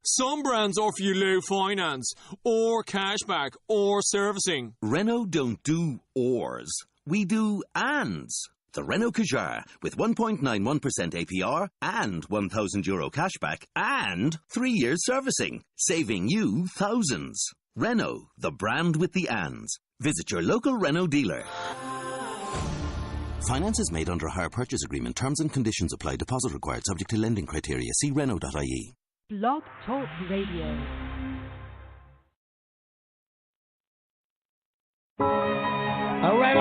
Some brands offer you low finance, or cashback, or servicing. Renault don't do ors. We do ands. The Renault Kadjar with 1.91% APR and €1,000 cashback and 3 years servicing, saving you thousands. Renault, the brand with the ands. Visit your local Renault dealer. Finance is made under a hire purchase agreement. Terms and conditions apply. Deposit required subject to lending criteria. See Renault.ie. Blog Talk Radio. All right,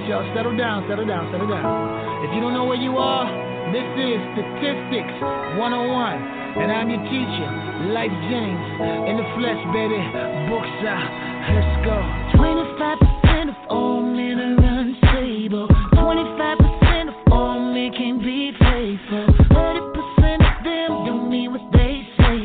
y'all. Settle down. If you don't know where you are, this is Statistics 101. And I'm your teacher, Life James. In the flesh, baby. Books out. Let's go. 25% of all men are unstable. 25% of all men can be faithful. 30% of them don't mean what they say.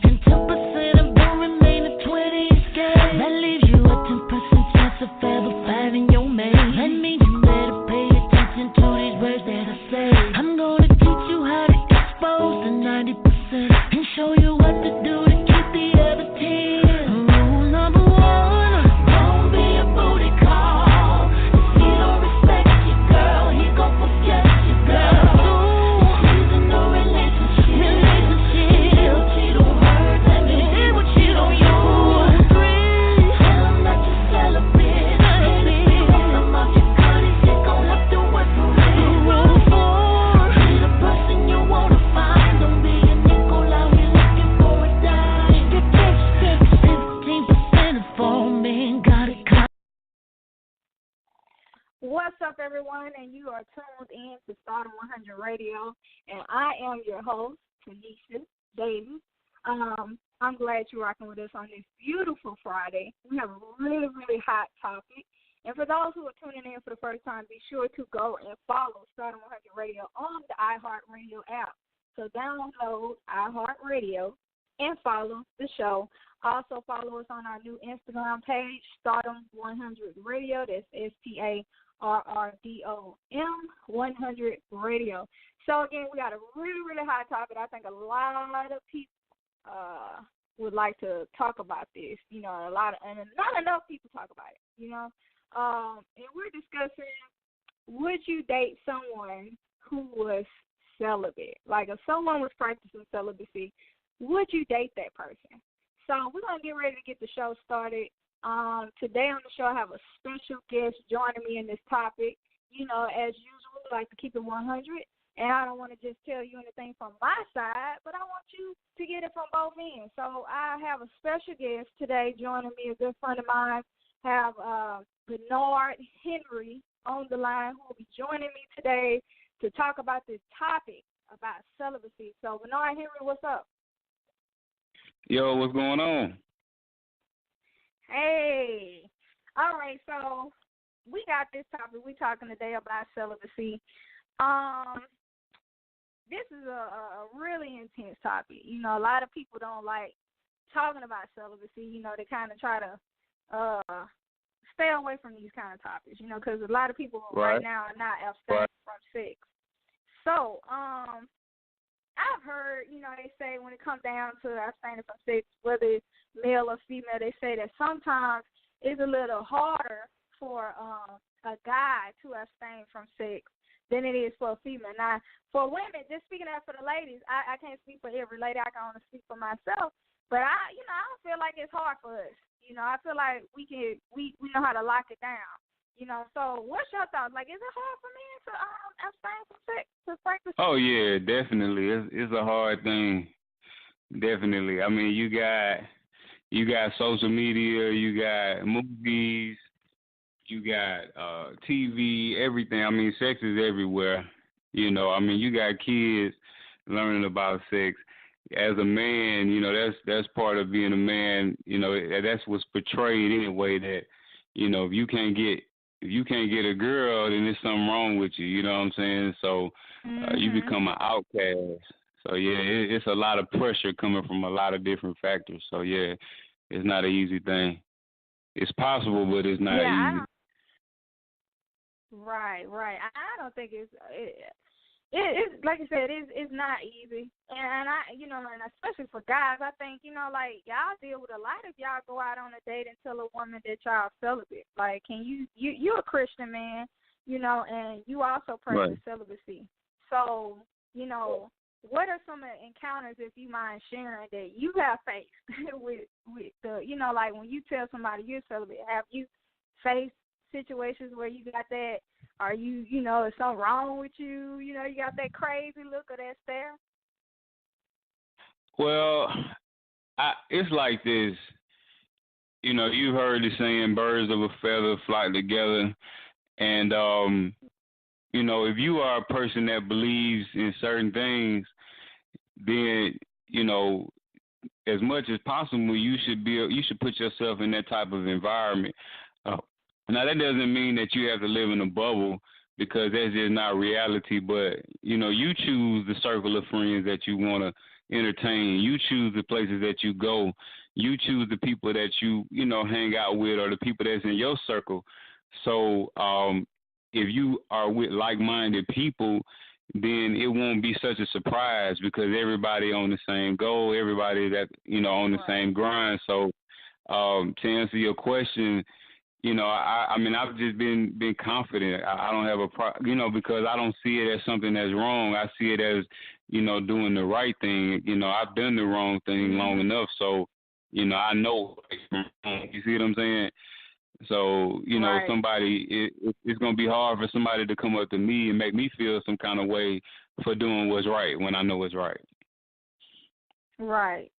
And 10% of them remain the 20 escape. That leaves you a 10% chance of ever finding your mate. That means you better pay attention to these words that I say. I'm gonna teach you how to expose the 90% and show you what to do to keep the other 10. Rule number 1, don't be a booty call. If he don't respect you, girl, he gon' forget you, girl. If he's in a relationship, she don't hurt, let me hear what she don't use. 3, tell him that you celebrate. And if he don't come off your goodies, you gon' have to work for it. Rule 4, be the person you wanna find. Don't be a nickel out here looking for a dime. Statistics, 15% of all men got it. What's up, everyone? And you are tuned in to Stardom 100 Radio, and I am your host, Tanisha Davis. I'm glad you're rocking with us on this beautiful Friday. We have a really, really hot topic. And for those who are tuning in for the first time, be sure to go and follow Stardom 100 Radio on the iHeartRadio app. So download iHeartRadio and follow the show. Also follow us on our new Instagram page, Stardom 100 Radio. That's STARRDOM 100 Radio. So again, we got a really, really hot topic. I think a lot of people would like to talk about this. You know, and not enough people talk about it. You know, and we're discussing: would you date someone who was celibate? Like, if someone was practicing celibacy, would you date that person? So we're going to get ready to get the show started. Today on the show, I have a special guest joining me in this topic. You know, as usual, we like to keep it 100. And I don't want to just tell you anything from my side, but I want you to get it from both ends. So I have a special guest today joining me, a good friend of mine. I have Bernard Henry on the line, who will be joining me today to talk about this topic about celibacy. So, Bernard Henry, what's up? Yo, what's going on? Hey. All right, so we got this topic. We're talking today about celibacy. This is a really intense topic. You know, a lot of people don't like talking about celibacy. You know, they kind of try to stay away from these kind of topics, you know, because a lot of people right now are not abstaining from sex. So, I've heard, you know, they say when it comes down to abstaining from sex, whether it's male or female, they say that sometimes it's a little harder for a guy to abstain from sex than it is for a female. Now, for women, just speaking out for the ladies, I can't speak for every lady. I can only speak for myself. But I don't feel like it's hard for us. You know, I feel like we know how to lock it down. You know, so what's your thoughts? Like, is it hard for men to abstain from sex, to practice? Oh yeah, definitely. It's a hard thing. Definitely. I mean, you got social media, you got movies, you got TV, everything. I mean, sex is everywhere. You know, I mean, you got kids learning about sex. As a man, you know, that's part of being a man. You know, that's what's portrayed anyway. That, you know, if you can't get a girl, then there's something wrong with you. You know what I'm saying? So you become an outcast. So yeah, it's a lot of pressure coming from a lot of different factors. So yeah, it's not an easy thing. It's possible, but it's not easy. Right. I don't think it's it's like I said, it's not easy, and I, and especially for guys, I think, like y'all deal with a lot if y'all go out on a date and tell a woman that y'all celibate. Like, can you're a Christian man, and you also practice celibacy. So, what are some encounters, if you mind sharing, that you have faced with the, like when you tell somebody you're celibate, have you faced situations where you got that? Are you, is something wrong with you? You got that crazy look or that stare? Well, it's like this. You've heard the saying, birds of a feather flock together. And, if you are a person that believes in certain things, then, as much as possible, you should put yourself in that type of environment. Now, that doesn't mean that you have to live in a bubble, because that's just not reality. But, you choose the circle of friends that you want to entertain. You choose the places that you go. You choose the people that you hang out with, or the people that's in your circle. So if you are with like-minded people, then it won't be such a surprise, because everybody on the same goal, everybody that, on the same grind. So to answer your question, I mean, I've just been confident. I don't have because I don't see it as something that's wrong. I see it as, doing the right thing. I've done the wrong thing long enough, so, I know. You see what I'm saying? So, somebody, it's going to be hard for somebody to come up to me and make me feel some kind of way for doing what's right when I know it's right. Right.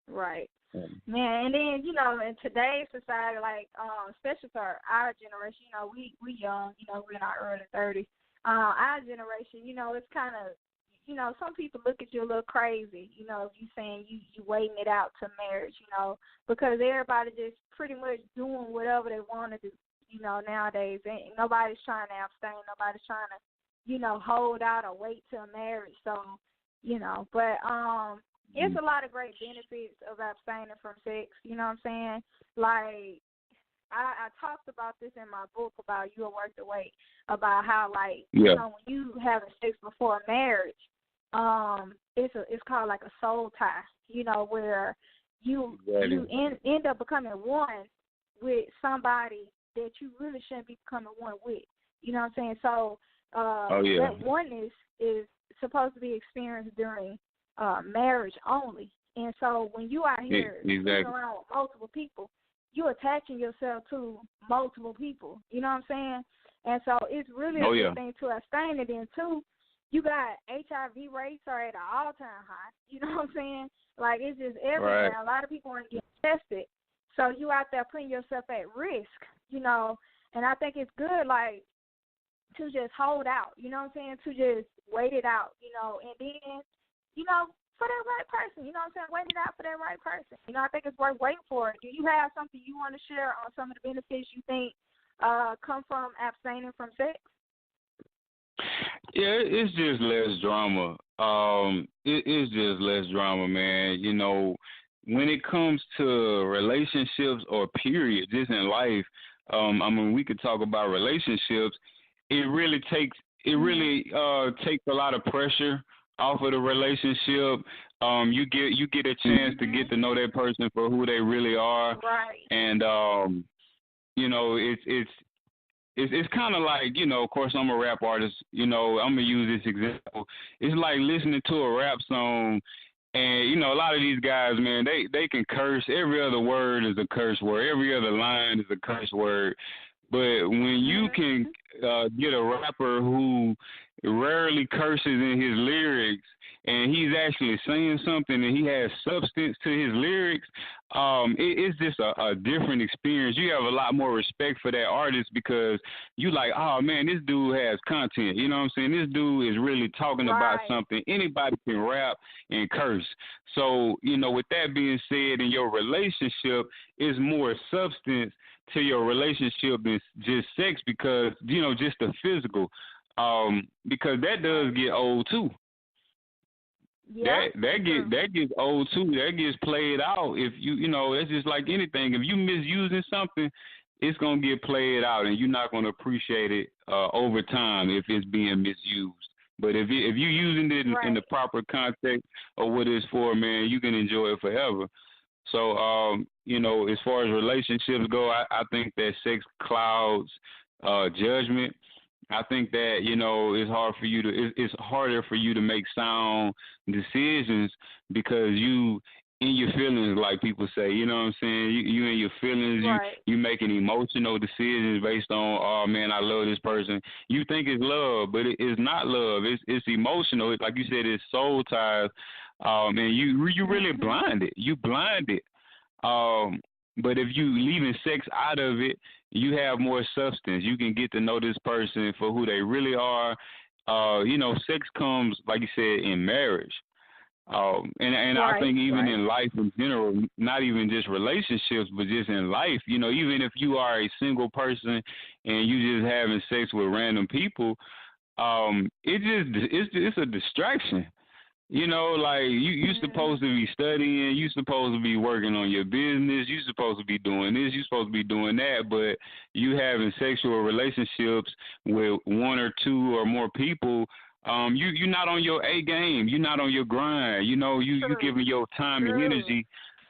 Man, and then, in today's society, like, especially for our generation, we young, we're in our early 30s. Our generation, it's kind of, some people look at you a little crazy, if you saying you waiting it out to marriage, because everybody just pretty much doing whatever they want to do, nowadays. Ain't nobody's trying to abstain. Nobody's trying to, hold out or wait till marriage. So, but, it's a lot of great benefits of abstaining from sex, you know what I'm saying? Like, I talked about this in my book about You Are Worth the Wait, about how, like, when you having sex before marriage, it's called like a soul tie, where you end up becoming one with somebody that you really shouldn't be becoming one with, you know what I'm saying? So that oneness is supposed to be experienced during marriage only. And so when you out here around with multiple people, you're attaching yourself to multiple people. You know what I'm saying? And so it's really a good thing to abstain. And then, too, you got HIV rates are at an all-time high. You know what I'm saying? Like, it's just everywhere. Right. A lot of people aren't getting tested. So you out there putting yourself at risk, And I think it's good, like, to just hold out, you know what I'm saying, to just wait it out, and then, for that right person, you know what I'm saying, wait it out for that right person. I think it's worth waiting for it. Do you have something you want to share on some of the benefits you think come from abstaining from sex? Yeah, it's just less drama. It's just less drama, man. When it comes to relationships or period, just in life, we could talk about relationships. It really takes a lot of pressure off of the relationship. You get a chance to get to know that person for who they really are. Right. And it's kind of like, of course I'm a rap artist, I'm gonna use this example. It's like listening to a rap song, and a lot of these guys, man, they can curse. Every other word is a curse word. Every other line is a curse word. But when you can get a rapper who rarely curses in his lyrics, and he's actually saying something and he has substance to his lyrics, it's just a different experience. You have a lot more respect for that artist, because you like, oh, man, this dude has content. You know what I'm saying? This dude is really talking about something. Anybody can rap and curse. So, with that being said, in your relationship, is more substance to your relationship than just sex, because, just the physical. Because that does get old too. Yeah, that gets old too. That gets played out. If it's just like anything. If you misusing something, it's gonna get played out, and you're not gonna appreciate it over time if it's being misused. But if you using it in the proper context of what it's for, man, you can enjoy it forever. So, you know, as far as relationships go, I think that sex clouds judgment. I think that, you know, it's harder for you to make sound decisions because you in your feelings, like people say, you know what I'm saying? You in your feelings, you making emotional decisions based on, oh man, I love this person. You think it's love, but it's not love. It's emotional. It's, like you said, it's soul ties. And you really blinded. You blinded. But if you leaving sex out of it, you have more substance. You can get to know this person for who they really are. You know, sex comes, like you said, in marriage. And I think even in life in general, not even just relationships, but just in life, you know, even if you are a single person and you just having sex with random people, it's a distraction. You know, like you're supposed to be studying, you're supposed to be working on your business, you're supposed to be doing this, you're supposed to be doing that, but you having sexual relationships with one or two or more people, you're not on your A game, you're not on your grind, you know, you giving your time and energy.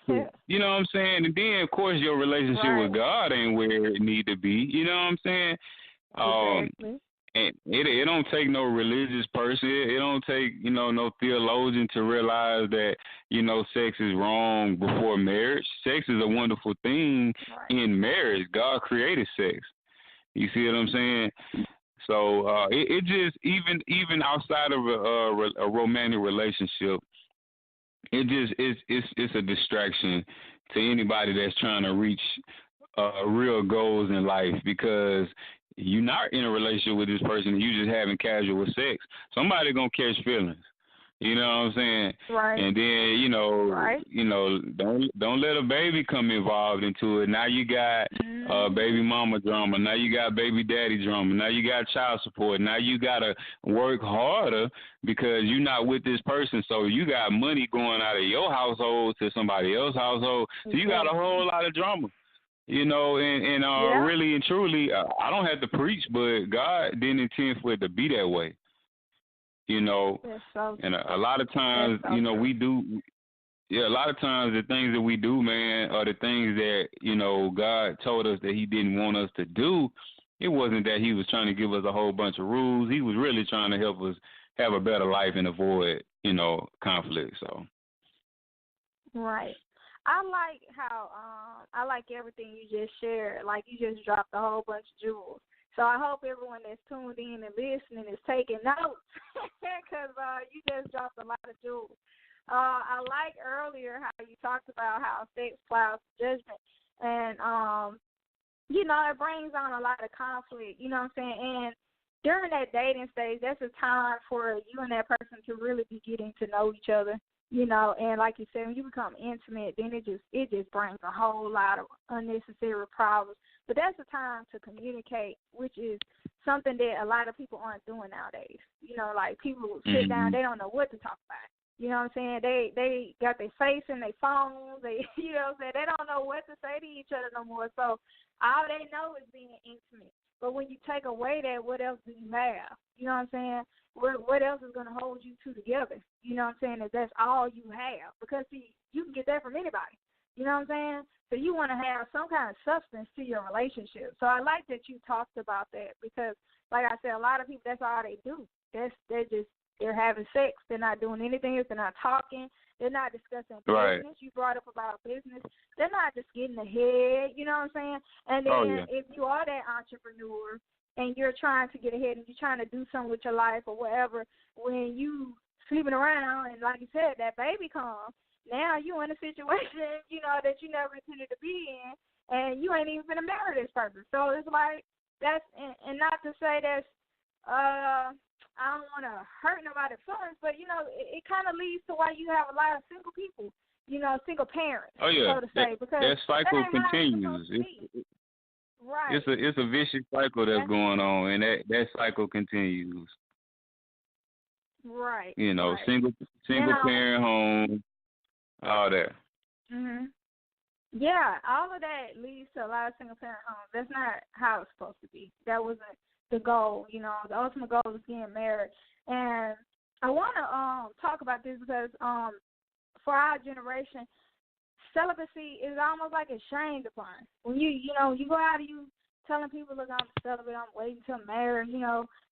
You know what I'm saying? And then of course your relationship with God ain't where it need to be. You know what I'm saying? Exactly. And it don't take no religious person. It don't take, you know, no theologian to realize that, you know, sex is wrong before marriage. Sex is a wonderful thing in marriage. God created sex. You see what I'm saying? So it just even outside of a romantic relationship, it's a distraction to anybody that's trying to reach real goals in life, because you're not in a relationship with this person and you just having casual sex. Somebody gonna catch feelings. You know what I'm saying? Right. And then, you know, don't let a baby come involved into it. Now you got baby mama drama. Now you got baby daddy drama. Now you got child support. Now you gotta work harder because you're not with this person. So you got money going out of your household to somebody else's household. So you got a whole lot of drama. You know, and really and truly, I don't have to preach, but God didn't intend for it to be that way. You know, and a lot of times, you know, we do. Yeah, a lot of times the things that we do, man, are the things that, you know, God told us that he didn't want us to do. It wasn't that he was trying to give us a whole bunch of rules. He was really trying to help us have a better life and avoid, you know, conflict. So. Right. I like how I like everything you just shared. Like, you just dropped a whole bunch of jewels. So I hope everyone that's tuned in and listening is taking notes, because you just dropped a lot of jewels. I like earlier how you talked about how sex clouds judgment, and you know, it brings on a lot of conflict. You know what I'm saying? And during that dating stage, that's a time for you and that person to really be getting to know each other. You know, and like you said, when you become intimate, then it just brings a whole lot of unnecessary problems. But that's the time to communicate, which is something that a lot of people aren't doing nowadays. You know, like people sit down, they don't know what to talk about. You know what I'm saying? They got their face in their phones. They, you know what I'm saying? They don't know what to say to each other no more. So all they know is being intimate. But when you take away that, what else do you have? You know what I'm saying? What else is going to hold you two together? You know what I'm saying? If that's all you have. Because, see, you can get that from anybody. You know what I'm saying? So you want to have some kind of substance to your relationship. So I like that you talked about that, because, like I said, a lot of people, that's all they do. They're having sex. They're not doing anything else. They're not talking. They're not discussing business. You brought up about business. They're not just getting ahead. You know what I'm saying? And then if you are that entrepreneur and you're trying to get ahead and you're trying to do something with your life or whatever, when you sleeping around and, like you said, that baby comes, now you in a situation, you know, that you never intended to be in, and you ain't even going to marry this person. So it's like, that's, and not to say that's, I don't want to hurt nobody's feelings, but, you know, it kind of leads to why you have a lot of single people, you know, single parents, so to say. Because that cycle continues. Right. It's a vicious cycle that's going on, and that cycle continues. Right. You know, single parent home, all that. Yeah, all of that leads to a lot of single parent homes. That's not how it's supposed to be. That wasn't the goal. You know, the ultimate goal is getting married. And I want to talk about this because for our generation, celibacy is almost like a shamed upon. When you go out and you telling people, look, I'm celibate, I'm waiting till I'm married,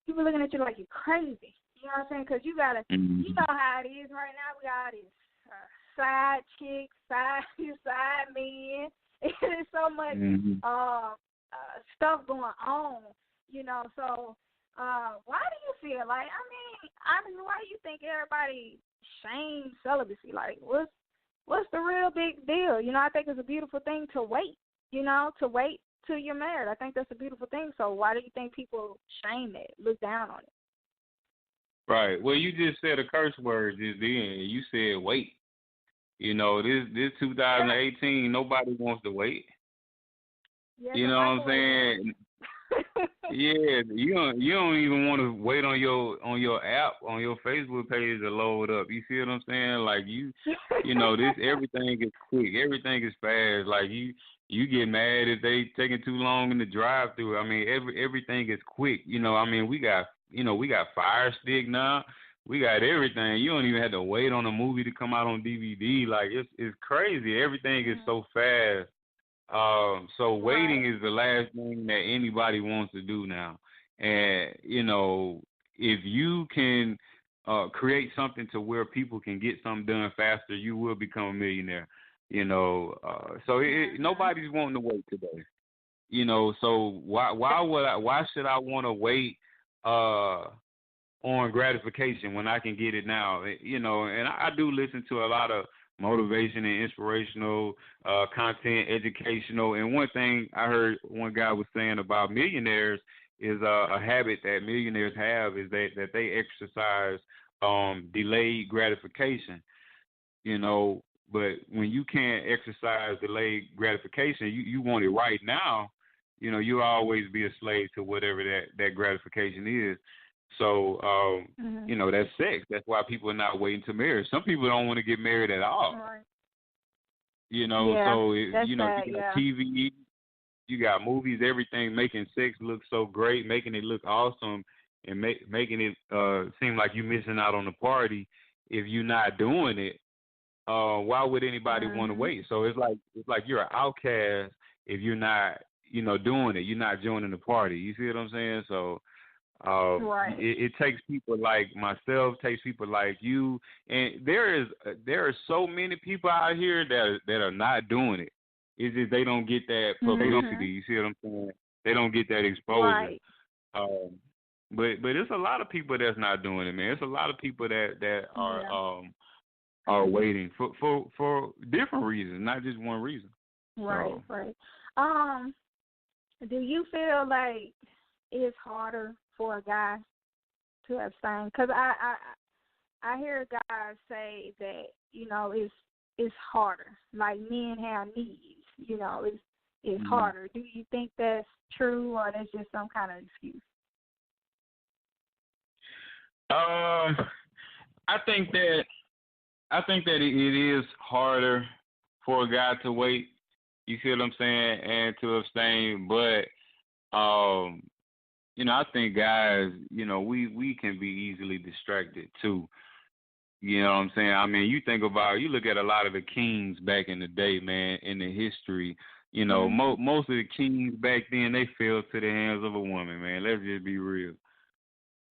people looking at you like you're crazy. You know what I'm saying? Because you got to, you know how it is right now. We got these side chicks, side men. There's so much stuff going on, So why do you feel like, honestly, why do you think everybody shames celibacy? Like, what's the real big deal? I think it's a beautiful thing to wait, to wait till you're married. I think that's a beautiful thing. So why do you think people shame it, look down on it? Right. Well, you just said a curse word just then. You said wait. This 2018, nobody wants to wait. Yeah, you know what I'm saying? Yeah, you don't even want to wait on your app, on your Facebook page to load up. You see what I'm saying? Like this everything is quick, everything is fast. Like you get mad if they taking too long in the drive-through. Everything is quick. We got Fire Stick now. We got everything. You don't even have to wait on a movie to come out on DVD. Like it's crazy. Everything is so fast. So waiting is the last thing that anybody wants to do now. And if you can create something to where people can get something done faster, you will become a millionaire. Nobody's wanting to wait today. So why should I want to wait on gratification when I can get it now? And I do listen to a lot of motivation and inspirational content, educational. And one thing I heard one guy was saying about millionaires is a habit that millionaires have is that they exercise delayed gratification. But when you can't exercise delayed gratification, you want it right now. You'll always be a slave to whatever that gratification is. So, that's sex. That's why people are not waiting to marry. Some people don't want to get married at all. Right. You got TV, you got movies, everything making sex look so great, making it look awesome, and making it seem like you're missing out on the party if you're not doing it. Why would anybody want to wait? So it's like you're an outcast if you're not, doing it. You're not joining the party. You see what I'm saying? So. Right. It takes people like myself, takes people like you, and there are so many people out here that are not doing it. It's just they don't get that publicity. You see what I'm saying? They don't get that exposure. Right. But it's a lot of people that's not doing it, man. It's a lot of people that are waiting for different reasons, not just one reason. Right. So. Right. Do you feel like it's harder for a guy to abstain? Because I hear guys say that it's harder. Like men have needs. It's harder. Do you think that's true, or that's just some kind of excuse? I think that it is harder for a guy to wait. You see what I'm saying, and to abstain, but I think guys, we can be easily distracted too. You know what I'm saying? You look at a lot of the kings back in the day, man, in the history, most of the kings back then, they fell to the hands of a woman, man. Let's just be real.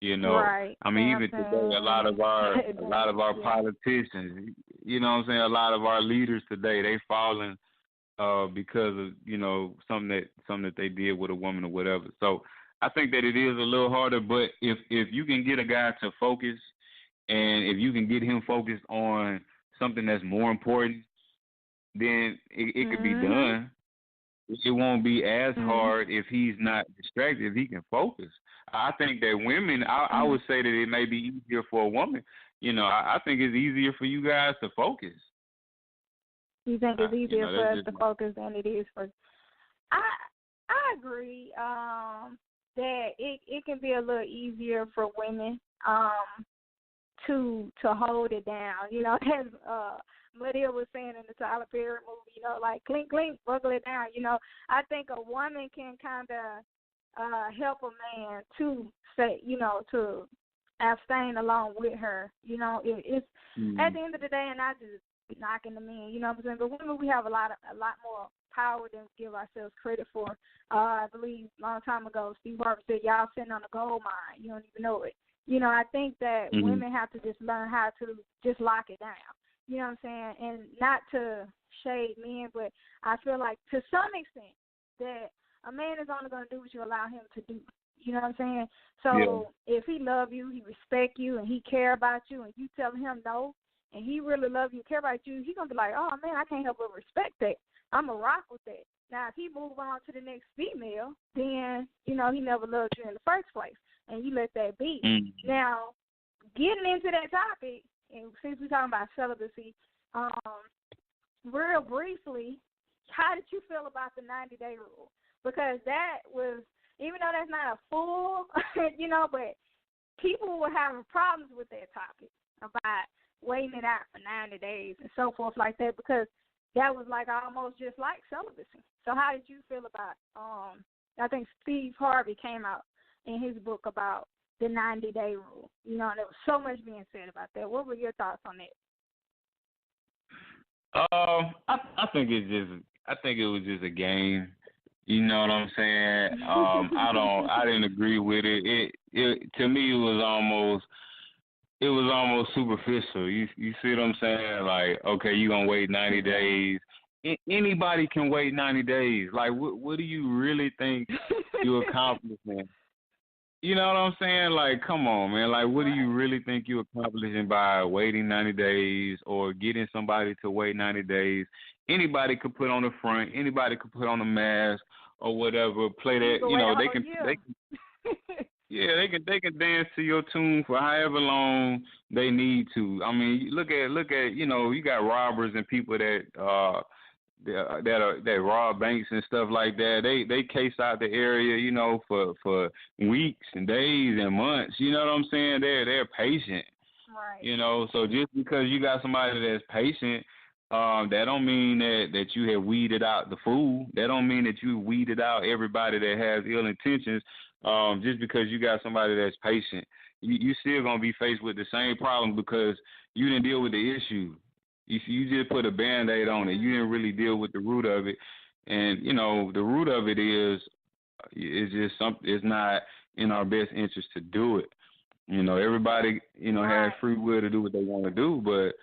Right. Even today, a lot of our politicians, a lot of our leaders today, they falling because of, something that they did with a woman or whatever. So I think that it is a little harder, but if you can get a guy to focus, and if you can get him focused on something that's more important, then it could be done. It won't be as hard if he's not distracted, if he can focus. I think that women, I would say that it may be easier for a woman. I think it's easier for you guys to focus. You think it's easier for us to focus than it is for... I agree that it can be a little easier for women to hold it down. As Maria was saying in the Tyler Perry movie, like clink, clink, buckle it down. I think a woman can kind of help a man to say, to abstain along with her. You know, it's at the end of the day, and I just knocking the men. You know what I'm saying? But women, we have a lot more power than we give ourselves credit for. I believe a long time ago, Steve Harvey said, "Y'all sitting on a gold mine. You don't even know it." You know, I think that women have to just learn how to just lock it down. You know what I'm saying? And not to shade men, but I feel like to some extent that a man is only going to do what you allow him to do. You know what I'm saying? So if he love you, he respect you, and he care about you, and you tell him no, and he really love you, care about you, he's going to be like, oh, man, I can't help but respect that. I'm going to rock with that. Now, if he move on to the next female, then, you know, he never loved you in the first place, and you let that be. Now, getting into that topic, and since we're talking about celibacy, real briefly, how did you feel about the 90-day rule? Because that was, even though that's not a full, you know, but people were having problems with that topic about waiting it out for 90 days and so forth like that, because that was like almost just like celibacy. So how did you feel about, I think Steve Harvey came out in his book about the 90-day rule, you know, and there was so much being said about that. What were your thoughts on that? I think it was just a game. You know what I'm saying? I didn't agree with it. It to me it was almost superficial. You see what I'm saying? Like, okay, you gonna wait 90 days. Anybody can wait 90 days. Like, what do you really think you're accomplishing? You know what I'm saying? Like, come on, man. Like, what do you really think you're accomplishing by waiting 90 days or getting somebody to wait 90 days? Anybody could put on the front. Anybody could put on a mask or whatever. Play that. You know, they can. Yeah, they can dance to your tune for however long they need to. I mean, look at. You know, you got robbers and people that rob banks and stuff like that. They case out the area, you know, for weeks and days and months. You know what I'm saying? They're patient. Right. You know, so just because you got somebody that's patient, that don't mean that you have weeded out the fool. That don't mean that you weeded out everybody that has ill intentions. Just because you got somebody that's patient, you still gonna be faced with the same problem because you didn't deal with the issue. You just put a Band-Aid on it. You didn't really deal with the root of it. And, you know, the root of it is just something, it's not in our best interest to do it. You know, everybody, you know, has free will to do what they want to do, but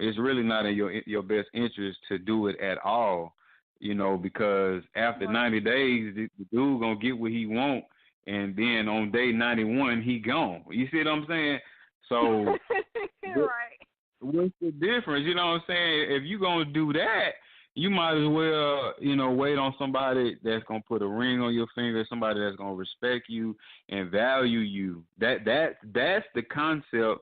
it's really not in your best interest to do it at all, you know, because after 90 days, the dude going to get what he want, and then on day 91, he gone. You see what I'm saying? So, right. What's the difference? You know what I'm saying? If you're going to do that, you might as well, you know, wait on somebody that's going to put a ring on your finger, somebody that's going to respect you and value you. That's the concept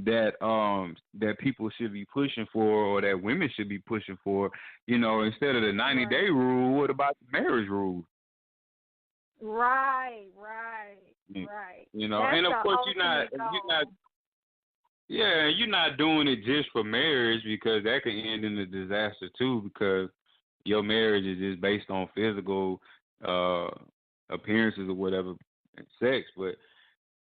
that people should be pushing for, or that women should be pushing for. You know, instead of the 90-day rule, what about the marriage rule? Right. You know, that's, and of course you're not doing it just for marriage, because that can end in a disaster too, because your marriage is just based on physical appearances or whatever, sex. But,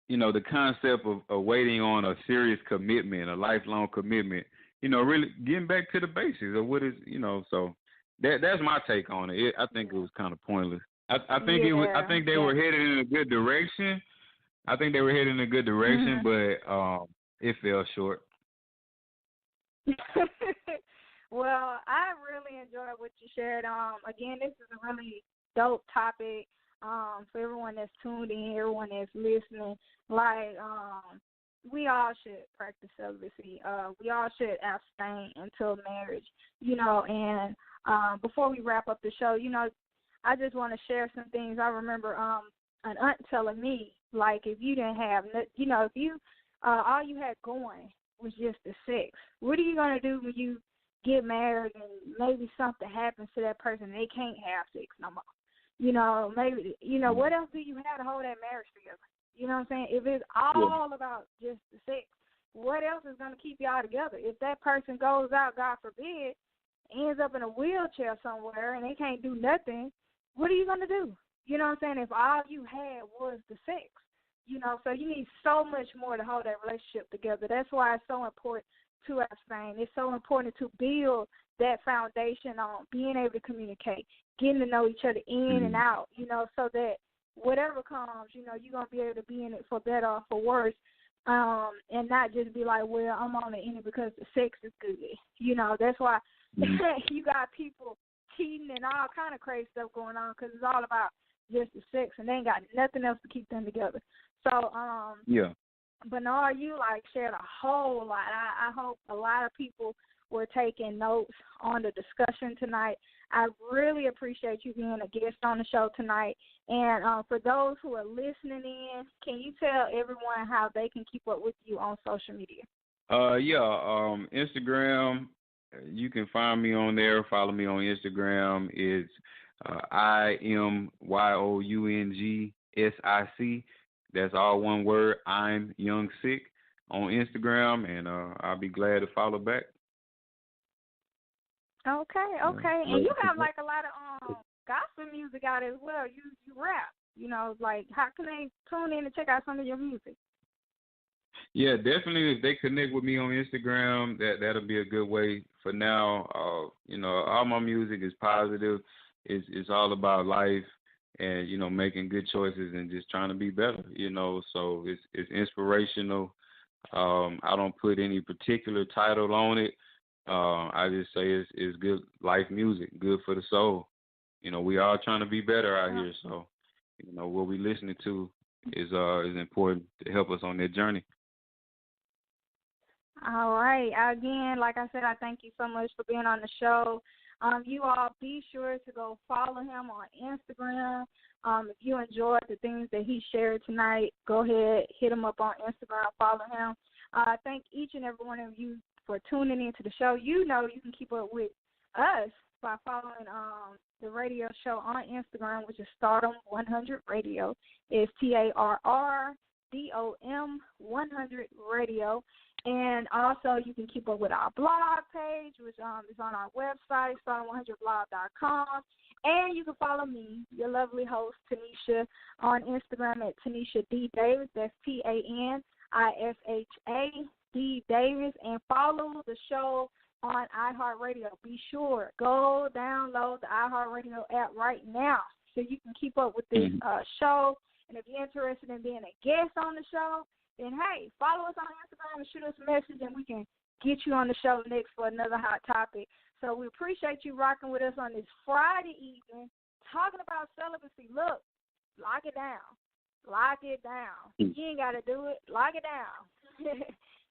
you know, the concept of waiting on a serious commitment, a lifelong commitment, you know, really getting back to the basics of what is, you know, so that's my take on it. I think it was kind of pointless. I think they were headed in a good direction. But it fell short. Well, I really enjoyed what you shared. Again, this is a really dope topic for everyone that's tuned in, everyone that's listening. Like, we all should practice celibacy. We all should abstain until marriage, you know. And before we wrap up the show, you know, I just want to share some things. I remember an aunt telling me, like, if you didn't have, you know, if you all you had going was just the sex, what are you going to do when you get married and maybe something happens to that person and they can't have sex no more? You know, maybe, you know, what else do you have to hold that marriage together? You know what I'm saying? If it's all about just the sex, what else is going to keep y'all together? If that person goes out, God forbid, ends up in a wheelchair somewhere and they can't do nothing, what are you going to do? You know what I'm saying? If all you had was the sex, You know, so you need so much more to hold that relationship together. That's why it's so important to abstain. It's so important to build that foundation on being able to communicate, getting to know each other in and out, you know, so that whatever comes, you know, you're going to be able to be in it for better or for worse, and not just be like, well, I'm only in it because the sex is good. You know, that's why you got people cheating and all kind of crazy stuff going on because it's all about just the sex, and they ain't got nothing else to keep them together. So, Bernard, you like shared a whole lot. I hope a lot of people were taking notes on the discussion tonight. I really appreciate you being a guest on the show tonight. And for those who are listening in, can you tell everyone how they can keep up with you on social media? Instagram. You can find me on there. Follow me on Instagram. It's IMYOUNGSIC. That's all one word. I'm Young Sick on Instagram, and I'll be glad to follow back. Okay. And you have like a lot of gospel music out as well. You rap. You know, like how can they tune in and check out some of your music? Yeah, definitely. If they connect with me on Instagram, that'll be a good way. For now, you know, all my music is positive. It's all about life and, you know, making good choices and just trying to be better, you know. So it's inspirational. I don't put any particular title on it. I just say it's good life music, good for the soul. You know, we all trying to be better out here. So, you know, what we listening to is important to help us on that journey. All right. Again, like I said, I thank you so much for being on the show. You all be sure to go follow him on Instagram. If you enjoyed the things that he shared tonight, go ahead, hit him up on Instagram, follow him. I thank each and every one of you for tuning into the show. You know you can keep up with us by following the radio show on Instagram, which is Stardom 100 Radio. It's TARRDOM 100 Radio. And also you can keep up with our blog page, which is on our website, stardom100blog.com. And you can follow me, your lovely host, Tanisha, on Instagram at Tanisha D. Davis. That's TANISHA D. Davis. And follow the show on iHeartRadio. Be sure, go download the iHeartRadio app right now so you can keep up with this show. And if you're interested in being a guest on the show, then, hey, follow us on Instagram and shoot us a message, and we can get you on the show next for another hot topic. So we appreciate you rocking with us on this Friday evening, talking about celibacy. Look, lock it down. Lock it down. You ain't got to do it. Lock it down.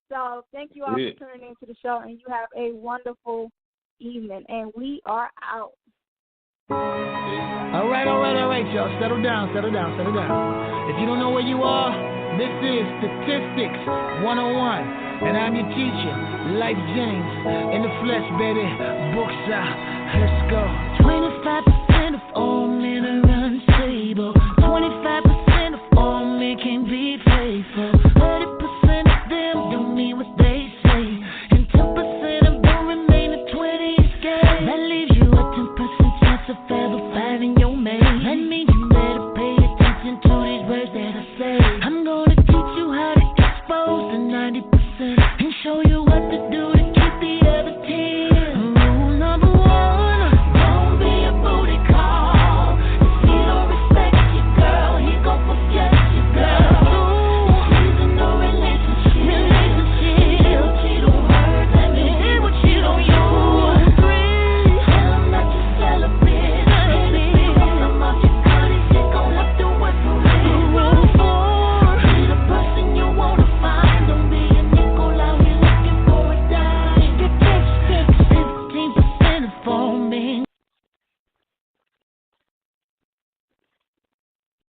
So thank you all for tuning into the show, and you have a wonderful evening. And we are out. All right, y'all. Settle down. If you don't know where you are, this is Statistics 101, and I'm your teacher, Life James, in the flesh, baby. Books out. Let's go.